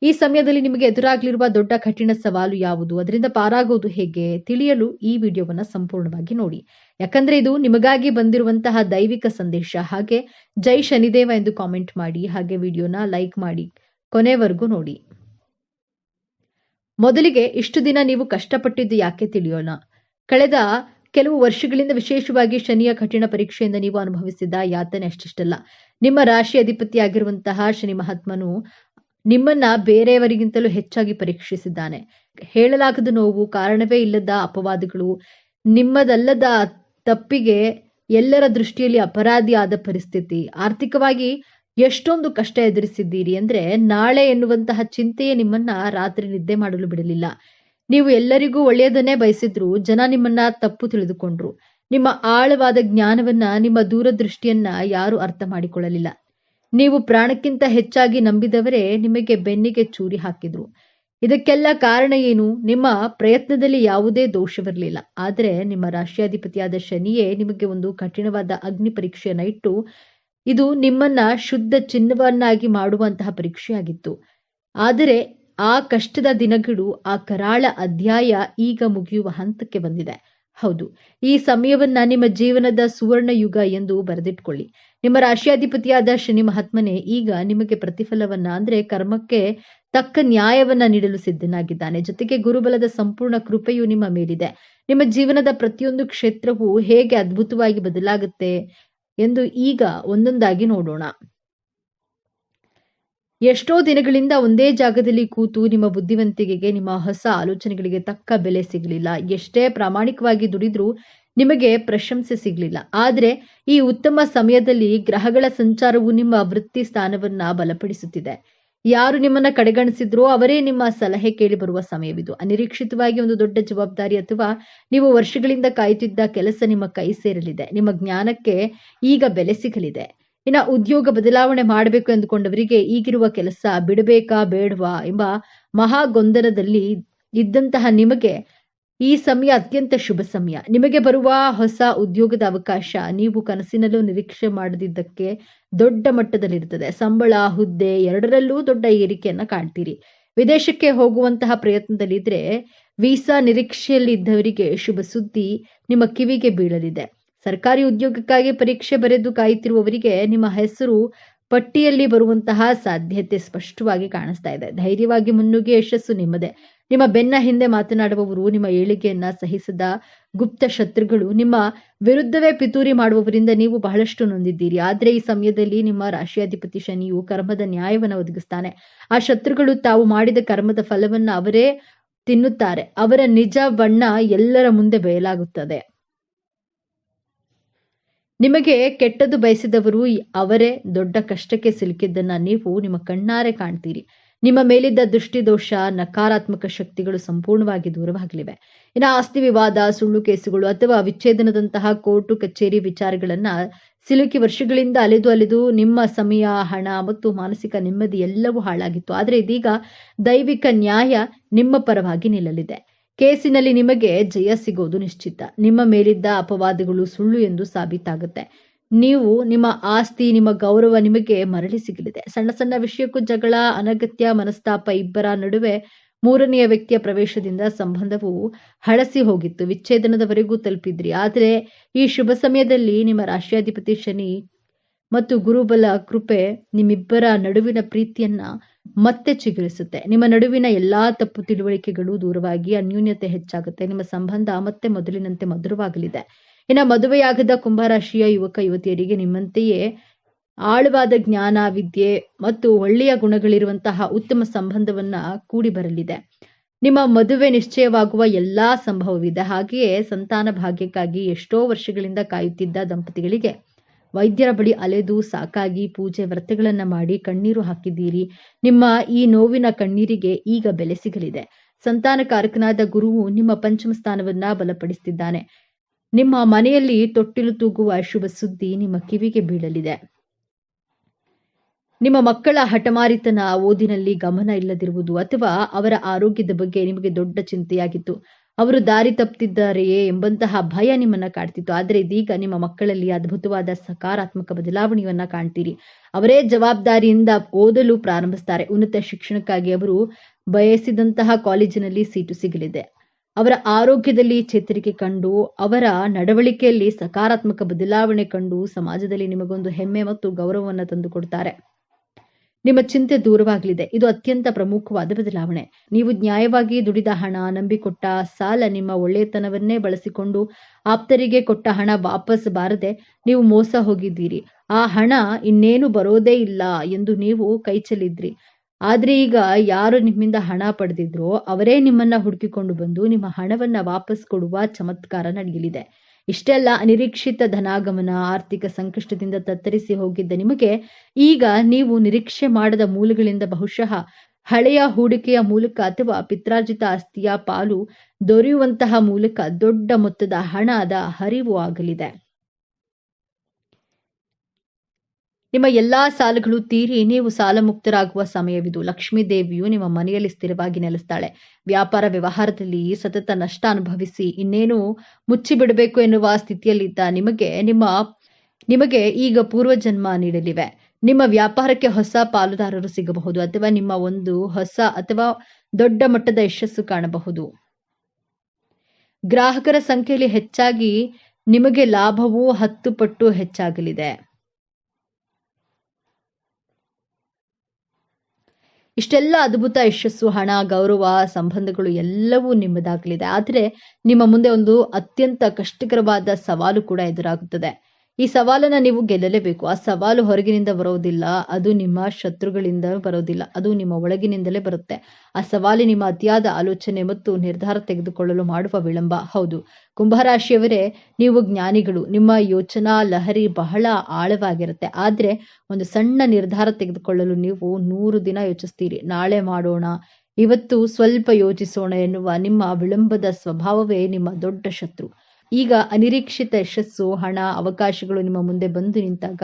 ಈ ಸಮಯದಲ್ಲಿ ನಿಮಗೆ ಎದುರಾಗಲಿರುವ ದೊಡ್ಡ ಕಠಿಣ ಸವಾಲು ಯಾವುದು, ಅದರಿಂದ ಪಾರಾಗುವುದು ಹೇಗೆ ತಿಳಿಯಲು ಈ ವಿಡಿಯೋವನ್ನ ಸಂಪೂರ್ಣವಾಗಿ ನೋಡಿ. ಯಾಕಂದ್ರೆ ಇದು ನಿಮಗಾಗಿ ಬಂದಿರುವಂತಹ ದೈವಿಕ ಸಂದೇಶ. ಹಾಗೆ ಜೈ ಶನಿದೇವ ಎಂದು ಕಾಮೆಂಟ್ ಮಾಡಿ, ಹಾಗೆ ವಿಡಿಯೋನ ಲೈಕ್ ಮಾಡಿ, ಕೊನೆವರೆಗೂ ನೋಡಿ. ಮೊದಲಿಗೆ ಇಷ್ಟು ದಿನ ನೀವು ಕಷ್ಟಪಟ್ಟಿದ್ದು ಯಾಕೆ ತಿಳಿಯೋಣ. ಕಳೆದ ಕೆಲವು ವರ್ಷಗಳಿಂದ ವಿಶೇಷವಾಗಿ ಶನಿಯ ಕಠಿಣ ಪರೀಕ್ಷೆಯಿಂದ ನೀವು ಅನುಭವಿಸಿದ ಯಾತನೆ ಅಷ್ಟಿಷ್ಟಲ್ಲ. ನಿಮ್ಮ ರಾಶಿ ಅಧಿಪತಿಯಾಗಿರುವಂತಹ ಶನಿ ಮಹಾತ್ಮನು ನಿಮ್ಮನ್ನ ಬೇರೆಯವರಿಗಿಂತಲೂ ಹೆಚ್ಚಾಗಿ ಪರೀಕ್ಷಿಸಿದ್ದಾನೆ. ಹೇಳಲಾಗದ ನೋವು, ಕಾರಣವೇ ಇಲ್ಲದ ಅಪವಾದಗಳು, ನಿಮ್ಮದಲ್ಲದ ತಪ್ಪಿಗೆ ಎಲ್ಲರ ದೃಷ್ಟಿಯಲ್ಲಿ ಅಪರಾಧಿ ಆದ ಪರಿಸ್ಥಿತಿ, ಆರ್ಥಿಕವಾಗಿ ಎಷ್ಟೊಂದು ಕಷ್ಟ ಎದುರಿಸಿದ್ದೀರಿ ಅಂದ್ರೆ ನಾಳೆ ಎನ್ನುವಂತಹ ಚಿಂತೆಯೇ ನಿಮ್ಮನ್ನ ರಾತ್ರಿ ನಿದ್ದೆ ಮಾಡಲು ಬಿಡಲಿಲ್ಲ. ನೀವು ಎಲ್ಲರಿಗೂ ಒಳ್ಳೆಯದನ್ನೇ ಬಯಸಿದ್ರು ಜನ ನಿಮ್ಮನ್ನ ತಪ್ಪು ತಿಳಿದುಕೊಂಡ್ರು. ನಿಮ್ಮ ಆಳವಾದ ಜ್ಞಾನವನ್ನ, ನಿಮ್ಮ ದೂರದೃಷ್ಟಿಯನ್ನ ಯಾರು ಅರ್ಥ ಮಾಡಿಕೊಳ್ಳಲಿಲ್ಲ. ನೀವು ಪ್ರಾಣಕ್ಕಿಂತ ಹೆಚ್ಚಾಗಿ ನಂಬಿದವರೇ ನಿಮಗೆ ಬೆನ್ನಿಗೆ ಚೂರಿ ಹಾಕಿದ್ರು. ಇದಕ್ಕೆಲ್ಲ ಕಾರಣ ಏನು? ನಿಮ್ಮ ಪ್ರಯತ್ನದಲ್ಲಿ ಯಾವುದೇ ದೋಷವಿರಲಿಲ್ಲ. ಆದರೆ ನಿಮ್ಮ ರಾಶಿಯಾಧಿಪತಿಯಾದ ಶನಿಯೇ ನಿಮಗೆ ಒಂದು ಕಠಿಣವಾದ ಅಗ್ನಿ ಪರೀಕ್ಷೆಯನ್ನ ಇಟ್ಟು ಇದು ನಿಮ್ಮನ್ನ ಶುದ್ಧ ಚಿನ್ನವನ್ನಾಗಿ ಮಾಡುವಂತಹ ಪರೀಕ್ಷೆಯಾಗಿತ್ತು. ಆದರೆ ಆ ಕಷ್ಟದ ದಿನಗಳು, ಆ ಕರಾಳ ಅಧ್ಯಾಯ ಈಗ ಮುಗಿಯುವ ಹಂತಕ್ಕೆ ಬಂದಿದೆ. ಹೌದು, ಈ ಸಮಯವನ್ನ ನಿಮ್ಮ ಜೀವನದ ಸುವರ್ಣ ಯುಗ ಎಂದು ಬರೆದಿಟ್ಕೊಳ್ಳಿ. ನಿಮ್ಮ ರಾಶಿಯಾಧಿಪತಿಯಾದ ಶನಿ ಮಹಾತ್ಮನೇ ಈಗ ನಿಮಗೆ ಪ್ರತಿಫಲವನ್ನ ಅಂದ್ರೆ ಕರ್ಮಕ್ಕೆ ತಕ್ಕ ನ್ಯಾಯವನ್ನ ನೀಡಲು ಸಿದ್ಧನಾಗಿದ್ದಾನೆ. ಜೊತೆಗೆ ಗುರುಬಲದ ಸಂಪೂರ್ಣ ಕೃಪೆಯು ನಿಮ್ಮ ಮೇಲಿದೆ. ನಿಮ್ಮ ಜೀವನದ ಪ್ರತಿಯೊಂದು ಕ್ಷೇತ್ರವೂ ಹೇಗೆ ಅದ್ಭುತವಾಗಿ ಬದಲಾಗುತ್ತೆ ಎಂದು ಈಗ ಒಂದೊಂದಾಗಿ ನೋಡೋಣ. ಎಷ್ಟೋ ದಿನಗಳಿಂದ ಒಂದೇ ಜಾಗದಲ್ಲಿ ಕೂತು ನಿಮ್ಮ ಬುದ್ಧಿವಂತಿಕೆಗೆ, ನಿಮ್ಮ ಹೊಸ ಆಲೋಚನೆಗಳಿಗೆ ತಕ್ಕ ಬೆಲೆ ಸಿಗಲಿಲ್ಲ. ಎಷ್ಟೇ ಪ್ರಾಮಾಣಿಕವಾಗಿ ದುಡಿದ್ರೂ ನಿಮಗೆ ಪ್ರಶಂಸೆ ಸಿಗಲಿಲ್ಲ. ಆದರೆ ಈ ಉತ್ತಮ ಸಮಯದಲ್ಲಿ ಗ್ರಹಗಳ ಸಂಚಾರವು ನಿಮ್ಮ ವೃತ್ತಿ ಸ್ಥಾನವನ್ನ ಬಲಪಡಿಸುತ್ತಿದೆ. ಯಾರು ನಿಮ್ಮನ್ನ ಕಡೆಗಣಿಸಿದ್ರೋ ಅವರೇ ನಿಮ್ಮ ಸಲಹೆ ಕೇಳಿ ಬರುವ ಸಮಯವಿದು. ಅನಿರೀಕ್ಷಿತವಾಗಿ ಒಂದು ದೊಡ್ಡ ಜವಾಬ್ದಾರಿ ಅಥವಾ ನೀವು ವರ್ಷಗಳಿಂದ ಕಾಯುತ್ತಿದ್ದ ಕೆಲಸ ನಿಮ್ಮ ಕೈ ಸೇರಲಿದೆ. ನಿಮ್ಮ ಜ್ಞಾನಕ್ಕೆ ಈಗ ಬೆಲೆ ಸಿಗಲಿದೆ. ಇನ್ನು ಉದ್ಯೋಗ ಬದಲಾವಣೆ ಮಾಡಬೇಕು ಎಂದುಕೊಂಡವರಿಗೆ ಈಗಿರುವ ಕೆಲಸ ಬಿಡಬೇಕಾ ಬೇಡವಾ ಎಂಬ ಮಹಾ ಗೊಂದಲದಲ್ಲಿ ಇದ್ದಂತಹ ನಿಮಗೆ ಈ ಸಮಯ ಅತ್ಯಂತ ಶುಭ ಸಮಯ. ನಿಮಗೆ ಬರುವ ಹೊಸ ಉದ್ಯೋಗದ ಅವಕಾಶ ನೀವು ಕನಸಿನಲ್ಲೂ ನಿರೀಕ್ಷೆ ಮಾಡದಿದ್ದಕ್ಕೆ ದೊಡ್ಡ ಮಟ್ಟದಲ್ಲಿರುತ್ತದೆ. ಸಂಬಳ, ಹುದ್ದೆ ಎರಡರಲ್ಲೂ ದೊಡ್ಡ ಏರಿಕೆಯನ್ನ ಕಾಣ್ತೀರಿ. ವಿದೇಶಕ್ಕೆ ಹೋಗುವಂತಹ ಪ್ರಯತ್ನದಲ್ಲಿದ್ರೆ ವೀಸಾ ನಿರೀಕ್ಷೆಯಲ್ಲಿ ಇದ್ದವರಿಗೆ ಶುಭ ಸುದ್ದಿ ನಿಮ್ಮ ಕಿವಿಗೆ ಬೀಳಲಿದೆ. ಸರ್ಕಾರಿ ಉದ್ಯೋಗಕ್ಕಾಗಿ ಪರೀಕ್ಷೆ ಬರೆದು ಕಾಯುತ್ತಿರುವವರಿಗೆ ನಿಮ್ಮ ಹೆಸರು ಪಟ್ಟಿಯಲ್ಲಿ ಬರುವಂತಹ ಸಾಧ್ಯತೆ ಸ್ಪಷ್ಟವಾಗಿ ಕಾಣಿಸ್ತಾ ಇದೆ. ಧೈರ್ಯವಾಗಿ ಮುನ್ನುಗ್ಗಿ ಯಶಸ್ಸು ನಿಮ್ಮದೇ. ನಿಮ್ಮ ಬೆನ್ನ ಹಿಂದೆ ಮಾತನಾಡುವವರು, ನಿಮ್ಮ ಏಳಿಗೆಯನ್ನ ಸಹಿಸದ ಗುಪ್ತ ಶತ್ರುಗಳು, ನಿಮ್ಮ ವಿರುದ್ಧವೇ ಪಿತೂರಿ ಮಾಡುವವರಿಂದ ನೀವು ಬಹಳಷ್ಟು ನೊಂದಿದ್ದೀರಿ. ಆದ್ರೆ ಈ ಸಮಯದಲ್ಲಿ ನಿಮ್ಮ ರಾಶಿಯಾಧಿಪತಿ ಶನಿಯು ಕರ್ಮದ ನ್ಯಾಯವನ್ನ ಒದಗಿಸ್ತಾನೆ. ಆ ಶತ್ರುಗಳು ತಾವು ಮಾಡಿದ ಕರ್ಮದ ಫಲವನ್ನ ಅವರೇ ತಿನ್ನುತ್ತಾರೆ. ಅವರ ನಿಜ ಬಣ್ಣ ಎಲ್ಲರ ಮುಂದೆ ಬಯಲಾಗುತ್ತದೆ. ನಿಮಗೆ ಕೆಟ್ಟದ್ದು ಬಯಸಿದವರು ಅವರೇ ದೊಡ್ಡ ಕಷ್ಟಕ್ಕೆ ಸಿಲುಕಿದ್ದನ್ನ ನೀವು ನಿಮ್ಮ ಕಣ್ಣಾರೆ ಕಾಣ್ತೀರಿ. ನಿಮ್ಮ ಮೇಲಿದ್ದ ದೃಷ್ಟಿ ದೋಷ, ನಕಾರಾತ್ಮಕ ಶಕ್ತಿಗಳು ಸಂಪೂರ್ಣವಾಗಿ ದೂರವಾಗಲಿವೆ. ಇನ್ನು ಆಸ್ತಿ ವಿವಾದ, ಸುಳ್ಳು ಕೇಸುಗಳು ಅಥವಾ ವಿಚ್ಛೇದನದಂತಹ ಕೋರ್ಟು ಕಚೇರಿ ವಿಚಾರಗಳನ್ನ ಸಿಲುಕಿ ವರ್ಷಗಳಿಂದ ಅಲೆದು ನಿಮ್ಮ ಸಮಯ, ಹಣ ಮತ್ತು ಮಾನಸಿಕ ನೆಮ್ಮದಿ ಎಲ್ಲವೂ ಹಾಳಾಗಿತ್ತು. ಆದರೆ ಇದೀಗ ದೈವಿಕ ನ್ಯಾಯ ನಿಮ್ಮ ಪರವಾಗಿ ನಿಲ್ಲಲಿದೆ. ಕೇಸಿನಲ್ಲಿ ನಿಮಗೆ ಜಯ ಸಿಗೋದು ನಿಶ್ಚಿತ. ನಿಮ್ಮ ಮೇಲಿದ್ದ ಅಪವಾದಗಳು ಸುಳ್ಳು ಎಂದು ಸಾಬೀತಾಗುತ್ತೆ. ನಿಮ್ಮ ಆಸ್ತಿ, ನಿಮ್ಮ ಗೌರವ ನಿಮಗೆ ಮರಳಿ ಸಿಗಲಿದೆ. ಸಣ್ಣ ಸಣ್ಣ ವಿಷಯಕ್ಕೂ ಜಗಳ, ಅನಗತ್ಯ ಮನಸ್ತಾಪ, ಇಬ್ಬರ ನಡುವೆ ಮೂರನೆಯ ವ್ಯಕ್ತಿಯ ಪ್ರವೇಶದಿಂದ ಸಂಬಂಧವು ಹಳಸಿ ಹೋಗಿತ್ತು. ವಿಚ್ಛೇದನದವರೆಗೂ ತಲುಪಿದ್ರಿ. ಆದರೆ ಈ ಶುಭ ಸಮಯದಲ್ಲಿ ನಿಮ್ಮ ರಾಶಿಯಾಧಿಪತಿ ಶನಿ ಮತ್ತು ಗುರುಬಲ ಕೃಪೆ ನಿಮ್ಮಿಬ್ಬರ ನಡುವಿನ ಪ್ರೀತಿಯನ್ನ ಮತ್ತೆ ಚಿಗುರಿಸುತ್ತೆ. ನಿಮ್ಮ ನಡುವಿನ ಎಲ್ಲಾ ತಪ್ಪು ತಿಳುವಳಿಕೆಗಳು ದೂರವಾಗಿ ಅನ್ಯೂನ್ಯತೆ ಹೆಚ್ಚಾಗುತ್ತೆ. ನಿಮ್ಮ ಸಂಬಂಧ ಮತ್ತೆ ಮೊದಲಿನಂತೆ ಮಧುರವಾಗಲಿದೆ. ಇನ್ನು ಮದುವೆಯಾಗದ ಕುಂಭರಾಶಿಯ ಯುವಕ ಯುವತಿಯರಿಗೆ ನಿಮ್ಮಂತೆಯೇ ಆಳವಾದ ಜ್ಞಾನ, ವಿದ್ಯೆ ಮತ್ತು ಒಳ್ಳೆಯ ಗುಣಗಳಿರುವಂತಹ ಉತ್ತಮ ಸಂಬಂಧವನ್ನ ಕೂಡಿ ಬರಲಿದೆ. ನಿಮ್ಮ ಮದುವೆ ನಿಶ್ಚಯವಾಗುವ ಎಲ್ಲಾ ಸಂಭವವಿದೆ. ಹಾಗೆಯೇ ಸಂತಾನ ಭಾಗ್ಯಕ್ಕಾಗಿ ಎಷ್ಟೋ ವರ್ಷಗಳಿಂದ ಕಾಯುತ್ತಿದ್ದ ದಂಪತಿಗಳಿಗೆ ವೈದ್ಯರ ಬಳಿ ಅಲೆದು ಸಾಕಾಗಿ ಪೂಜೆ ವ್ರತಗಳನ್ನ ಮಾಡಿ ಕಣ್ಣೀರು ಹಾಕಿದ್ದೀರಿ. ನಿಮ್ಮ ಈ ನೋವಿನ ಕಣ್ಣೀರಿಗೆ ಈಗ ಬೆಲೆ ಸಿಗಲಿದೆ. ಸಂತಾನಕಾರಕನಾದ ಗುರುವು ನಿಮ್ಮ ಪಂಚಮ ಸ್ಥಾನವನ್ನ ಬಲಪಡಿಸುತ್ತಿದ್ದಾನೆ. ನಿಮ್ಮ ಮನೆಯಲ್ಲಿ ತೊಟ್ಟಿಲು ತೂಗುವ ಶುಭ ಸುದ್ದಿ ನಿಮ್ಮ ಕಿವಿಗೆ ಬೀಳಲಿದೆ. ನಿಮ್ಮ ಮಕ್ಕಳ ಹಠಮಾರಿತನ, ಓದಿನಲ್ಲಿ ಗಮನ ಇಲ್ಲದಿರುವುದು ಅಥವಾ ಅವರ ಆರೋಗ್ಯದ ಬಗ್ಗೆ ನಿಮಗೆ ದೊಡ್ಡ ಚಿಂತೆಯಾಗಿತ್ತು. ಅವರು ದಾರಿ ತಪ್ಪುತ್ತಿದ್ದಾರೆಯೇ ಎಂಬಂತಹ ಭಯ ನಿಮ್ಮನ್ನ ಕಾಡ್ತಿತ್ತು. ಆದರೆ ಇದೀಗ ನಿಮ್ಮ ಮಕ್ಕಳಲ್ಲಿ ಅದ್ಭುತವಾದ ಸಕಾರಾತ್ಮಕ ಬದಲಾವಣೆಯನ್ನ ಕಾಣ್ತೀರಿ. ಅವರೇ ಜವಾಬ್ದಾರಿಯಿಂದ ಓದಲು ಪ್ರಾರಂಭಿಸ್ತಾರೆ. ಉನ್ನತ ಶಿಕ್ಷಣಕ್ಕಾಗಿ ಅವರು ಬಯಸಿದಂತಹ ಕಾಲೇಜಿನಲ್ಲಿ ಸೀಟು ಸಿಗಲಿದೆ. ಅವರ ಆರೋಗ್ಯದಲ್ಲಿ ಚೇತರಿಕೆ ಕಂಡು, ಅವರ ನಡವಳಿಕೆಯಲ್ಲಿ ಸಕಾರಾತ್ಮಕ ಬದಲಾವಣೆ ಕಂಡು ಸಮಾಜದಲ್ಲಿ ನಿಮಗೊಂದು ಹೆಮ್ಮೆ ಮತ್ತು ಗೌರವವನ್ನು ತಂದುಕೊಡ್ತಾರೆ. ನಿಮ್ಮ ಚಿಂತೆ ದೂರವಾಗಲಿದೆ. ಇದು ಅತ್ಯಂತ ಪ್ರಮುಖವಾದ ಬದಲಾವಣೆ. ನೀವು ನ್ಯಾಯವಾಗಿ ದುಡಿದ ಹಣ, ನಂಬಿಕೊಟ್ಟ ಸಾಲ, ನಿಮ್ಮ ಒಳ್ಳೆಯತನವನ್ನೇ ಬಳಸಿಕೊಂಡು ಆಪ್ತರಿಗೆ ಕೊಟ್ಟ ಹಣ ವಾಪಸ್ ಬಾರದೆ ನೀವು ಮೋಸ ಹೋಗಿದ್ದೀರಿ. ಆ ಹಣ ಇನ್ನೇನು ಬರೋದೇ ಇಲ್ಲ ಎಂದು ನೀವು ಕೈಚೆಲ್ಲಿದ್ರಿ. ಆದ್ರೆ ಈಗ ಯಾರು ನಿಮ್ಮಿಂದ ಹಣ ಪಡೆದಿದ್ರೋ ಅವರೇ ನಿಮ್ಮನ್ನ ಹುಡುಕಿಕೊಂಡು ಬಂದು ನಿಮ್ಮ ಹಣವನ್ನ ವಾಪಸ್ ಕೊಡುವ ಚಮತ್ಕಾರ ನಡೆಯಲಿದೆ. ಇಷ್ಟೆಲ್ಲ ಅನಿರೀಕ್ಷಿತ ಧನಾಗಮನ, ಆರ್ಥಿಕ ಸಂಕಷ್ಟದಿಂದ ತತ್ತರಿಸಿ ಹೋಗಿದ್ದ ನಿಮಗೆ ಈಗ ನೀವು ನಿರೀಕ್ಷೆ ಮಾಡದ ಮೂಲಗಳಿಂದ ಬಹುಶಃ ಹಳೆಯ ಹೂಡಿಕೆಯ ಮೂಲಕ ಅಥವಾ ಪಿತ್ರಾರ್ಜಿತ ಆಸ್ತಿಯ ಪಾಲು ದೊರೆಯುವಂತಹ ಮೂಲಕ ದೊಡ್ಡ ಮೊತ್ತದ ಹಣದ ಹರಿವು ಆಗಲಿದೆ. ನಿಮ್ಮ ಎಲ್ಲಾ ಸಾಲಗಳು ತೀರಿ ನೀವು ಸಾಲ ಮುಕ್ತರಾಗುವ ಸಮಯವಿದು. ಲಕ್ಷ್ಮೀ ದೇವಿಯು ನಿಮ್ಮ ಮನೆಯಲ್ಲಿ ಸ್ಥಿರವಾಗಿ ನೆಲೆಸ್ತಾಳೆ. ವ್ಯಾಪಾರ ವ್ಯವಹಾರದಲ್ಲಿ ಸತತ ನಷ್ಟ ಅನುಭವಿಸಿ ಇನ್ನೇನು ಮುಚ್ಚಿಬಿಡಬೇಕು ಎನ್ನುವ ಸ್ಥಿತಿಯಲ್ಲಿದ್ದ ನಿಮಗೆ ಈಗ ಪೂರ್ವಜನ್ಮ ನೀಡಲಿವೆ. ನಿಮ್ಮ ವ್ಯಾಪಾರಕ್ಕೆ ಹೊಸ ಪಾಲುದಾರರು ಸಿಗಬಹುದು ಅಥವಾ ನಿಮ್ಮ ಒಂದು ಹೊಸ ಅಥವಾ ದೊಡ್ಡ ಮಟ್ಟದ ಯಶಸ್ಸು ಕಾಣಬಹುದು. ಗ್ರಾಹಕರ ಸಂಖ್ಯೆಯಲ್ಲಿ ಹೆಚ್ಚಾಗಿ ನಿಮಗೆ ಲಾಭವು 10 ಪಟ್ಟು ಹೆಚ್ಚಾಗಲಿದೆ. ಇಷ್ಟೆಲ್ಲ ಅದ್ಭುತ ಯಶಸ್ಸು, ಹಣ, ಗೌರವ, ಸಂಬಂಧಗಳು ಎಲ್ಲವೂ ನಿಮ್ಮದಾಗಲಿದೆ. ಆದರೆ ನಿಮ್ಮ ಮುಂದೆ ಒಂದು ಅತ್ಯಂತ ಕಷ್ಟಕರವಾದ ಸವಾಲು ಕೂಡ ಎದುರಾಗುತ್ತದೆ. ಈ ಸವಾಲನ್ನ ನೀವು ಗೆಲ್ಲಲೇಬೇಕು. ಆ ಸವಾಲು ಹೊರಗಿನಿಂದ ಬರೋದಿಲ್ಲ, ಅದು ನಿಮ್ಮ ಶತ್ರುಗಳಿಂದ ಬರೋದಿಲ್ಲ, ಅದು ನಿಮ್ಮ ಒಳಗಿನಿಂದಲೇ ಬರುತ್ತೆ. ಆ ಸವಾಲು ನಿಮ್ಮ ಅತಿಯಾದ ಆಲೋಚನೆ ಮತ್ತು ನಿರ್ಧಾರ ತೆಗೆದುಕೊಳ್ಳಲು ಮಾಡುವ ವಿಳಂಬ. ಹೌದು, ಕುಂಭರಾಶಿಯವರೇ, ನೀವು ಜ್ಞಾನಿಗಳು. ನಿಮ್ಮ ಯೋಚನಾ ಲಹರಿ ಬಹಳ ಆಳವಾಗಿರುತ್ತೆ. ಆದ್ರೆ ಒಂದು ಸಣ್ಣ ನಿರ್ಧಾರ ತೆಗೆದುಕೊಳ್ಳಲು ನೀವು 100 ದಿನ ಯೋಚಿಸ್ತೀರಿ. ನಾಳೆ ಮಾಡೋಣ, ಇವತ್ತು ಸ್ವಲ್ಪ ಯೋಚಿಸೋಣ ಎನ್ನುವ ನಿಮ್ಮ ವಿಳಂಬದ ಸ್ವಭಾವವೇ ನಿಮ್ಮ ದೊಡ್ಡ ಶತ್ರು. ಈಗ ಅನಿರೀಕ್ಷಿತ ಯಶಸ್ಸು, ಹಣ, ಅವಕಾಶಗಳು ನಿಮ್ಮ ಮುಂದೆ ಬಂದು ನಿಂತಾಗ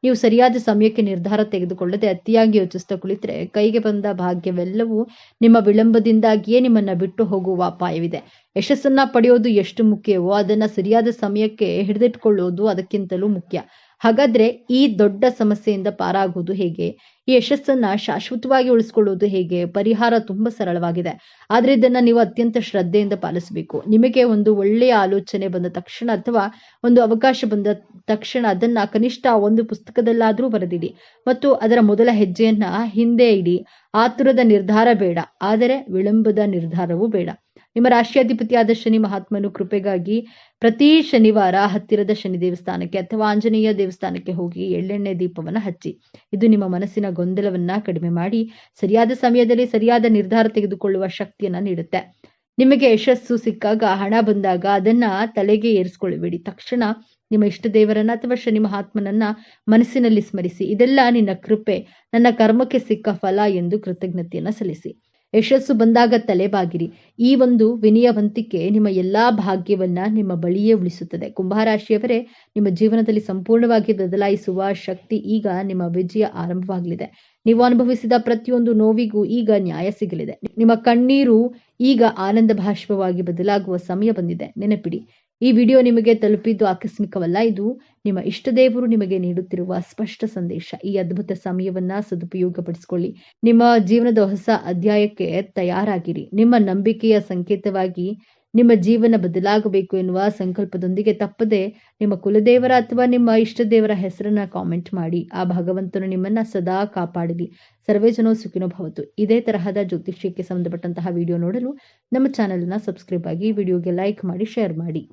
ನೀವು ಸರಿಯಾದ ಸಮಯಕ್ಕೆ ನಿರ್ಧಾರ ತೆಗೆದುಕೊಳ್ಳದೆ ಅತಿಯಾಗಿ ಯೋಚಿಸ್ತಾ ಕುಳಿತರೆ ಕೈಗೆ ಬಂದ ಭಾಗ್ಯವೆಲ್ಲವೂ ನಿಮ್ಮ ವಿಳಂಬದಿಂದಾಗಿಯೇ ನಿಮ್ಮನ್ನ ಬಿಟ್ಟು ಹೋಗುವ ಅಪಾಯವಿದೆ. ಯಶಸ್ಸನ್ನ ಪಡೆಯೋದು ಎಷ್ಟು ಮುಖ್ಯವೋ ಅದನ್ನ ಸರಿಯಾದ ಸಮಯಕ್ಕೆ ಹಿಡಿದಿಟ್ಕೊಳ್ಳೋದು ಅದಕ್ಕಿಂತಲೂ ಮುಖ್ಯ. ಹಾಗಾದ್ರೆ ಈ ದೊಡ್ಡ ಸಮಸ್ಯೆಯಿಂದ ಪಾರಾಗುವುದು ಹೇಗೆ? ಈ ಯಶಸ್ಸನ್ನ ಶಾಶ್ವತವಾಗಿ ಉಳಿಸ್ಕೊಳ್ಳೋದು ಹೇಗೆ? ಪರಿಹಾರ ತುಂಬಾ ಸರಳವಾಗಿದೆ. ಆದ್ರೆ ಇದನ್ನ ನೀವು ಅತ್ಯಂತ ಶ್ರದ್ಧೆಯಿಂದ ಪಾಲಿಸಬೇಕು. ನಿಮಗೆ ಒಂದು ಒಳ್ಳೆಯ ಆಲೋಚನೆ ಬಂದ ತಕ್ಷಣ ಅಥವಾ ಒಂದು ಅವಕಾಶ ಬಂದ ತಕ್ಷಣ ಅದನ್ನ ಕನಿಷ್ಠ ಒಂದು ಪುಸ್ತಕದಲ್ಲಾದ್ರೂ ಬರೆದಿಡಿ ಮತ್ತು ಅದರ ಮೊದಲ ಹೆಜ್ಜೆಯನ್ನ ಹಿಂದೆ ಇಡಿ. ಆತುರದ ನಿರ್ಧಾರ ಬೇಡ, ಆದರೆ ವಿಳಂಬದ ನಿರ್ಧಾರವೂ ಬೇಡ. ನಿಮ್ಮ ರಾಶಿಯಾಧಿಪತಿಯಾದ ಶನಿ ಮಹಾತ್ಮನು ಕೃಪೆಗಾಗಿ ಪ್ರತಿ ಶನಿವಾರ ಹತ್ತಿರದ ಶನಿ ದೇವಸ್ಥಾನಕ್ಕೆ ಅಥವಾ ಆಂಜನೇಯ ದೇವಸ್ಥಾನಕ್ಕೆ ಹೋಗಿ ಎಳ್ಳೆಣ್ಣೆ ದೀಪವನ್ನ ಹಚ್ಚಿ. ಇದು ನಿಮ್ಮ ಮನಸ್ಸಿನ ಗೊಂದಲವನ್ನ ಕಡಿಮೆ ಮಾಡಿ ಸರಿಯಾದ ಸಮಯದಲ್ಲಿ ಸರಿಯಾದ ನಿರ್ಧಾರ ತೆಗೆದುಕೊಳ್ಳುವ ಶಕ್ತಿಯನ್ನ ನೀಡುತ್ತೆ. ನಿಮಗೆ ಯಶಸ್ಸು ಸಿಕ್ಕಾಗ, ಹಣ ಬಂದಾಗ ಅದನ್ನ ತಲೆಗೆ ಏರಿಸ್ಕೊಳ್ಬೇಡಿ. ತಕ್ಷಣ ನಿಮ್ಮ ಇಷ್ಟ ದೇವರನ್ನ ಅಥವಾ ಶನಿ ಮಹಾತ್ಮನನ್ನ ಮನಸ್ಸಿನಲ್ಲಿ ಸ್ಮರಿಸಿ. ಇದೆಲ್ಲ ನಿನ್ನ ಕೃಪೆ, ನನ್ನ ಕರ್ಮಕ್ಕೆ ಸಿಕ್ಕ ಫಲ ಎಂದು ಕೃತಜ್ಞತೆಯನ್ನ ಸಲ್ಲಿಸಿ. ಯಶಸ್ಸು ಬಂದಾಗ ತಲೆಬಾಗಿರಿ. ಈ ಒಂದು ವಿನಯವಂತಿಕೆ ನಿಮ್ಮ ಎಲ್ಲಾ ಭಾಗ್ಯವನ್ನ ನಿಮ್ಮ ಬಳಿಯೇ ಉಳಿಸುತ್ತದೆ. ಕುಂಭರಾಶಿಯವರೇ, ನಿಮ್ಮ ಜೀವನದಲ್ಲಿ ಸಂಪೂರ್ಣವಾಗಿ ಬದಲಾಯಿಸುವ ಶಕ್ತಿ ಈಗ ನಿಮ್ಮ ವಿಜಯ ಆರಂಭವಾಗಲಿದೆ. ನೀವು ಅನುಭವಿಸಿದ ಪ್ರತಿಯೊಂದು ನೋವಿಗೂ ಈಗ ನ್ಯಾಯ ಸಿಗಲಿದೆ. ನಿಮ್ಮ ಕಣ್ಣೀರು ಈಗ ಆನಂದ ಭಾಷ್ಪವಾಗಿ ಬದಲಾಗುವ ಸಮಯ ಬಂದಿದೆ. ನೆನಪಿಡಿ, ಈ ವಿಡಿಯೋ ನಿಮಗೆ ತಲುಪಿದ್ದು ಆಕಸ್ಮಿಕವಲ್ಲ. ಇದು ನಿಮ್ಮ ಇಷ್ಟ ದೇವರು ನಿಮಗೆ ನೀಡುತ್ತಿರುವ ಸ್ಪಷ್ಟ ಸಂದೇಶ. ಈ ಅದ್ಭುತ ಸಮಯವನ್ನ ಸದುಪಯೋಗಪಡಿಸಿಕೊಳ್ಳಿ. ನಿಮ್ಮ ಜೀವನದ ಹೊಸ ಅಧ್ಯಾಯಕ್ಕೆ ತಯಾರಾಗಿರಿ. ನಿಮ್ಮ ನಂಬಿಕೆಯ ಸಂಕೇತವಾಗಿ ನಿಮ್ಮ ಜೀವನ ಬದಲಾಗಬೇಕು ಎನ್ನುವ ಸಂಕಲ್ಪದೊಂದಿಗೆ ತಪ್ಪದೆ ನಿಮ್ಮ ಕುಲದೇವರ ಅಥವಾ ನಿಮ್ಮ ಇಷ್ಟ ದೇವರ ಹೆಸರನ್ನ ಕಾಮೆಂಟ್ ಮಾಡಿ. ಆ ಭಗವಂತನು ನಿಮ್ಮನ್ನ ಸದಾ ಕಾಪಾಡಲಿ. ಸರ್ವೇ ಜನೋ ಸುಖಿನೋ ಭವತು. ಇದೇ ತರಹದ ಜ್ಯೋತಿಷ್ಯಕ್ಕೆ ಸಂಬಂಧಪಟ್ಟಂತಹ ವಿಡಿಯೋ ನೋಡಲು ನಮ್ಮ ಚಾನೆಲ್ ಅನ್ನ ಸಬ್ಸ್ಕ್ರೈಬ್ ಆಗಿ, ವಿಡಿಯೋಗೆ ಲೈಕ್ ಮಾಡಿ, ಶೇರ್ ಮಾಡಿ.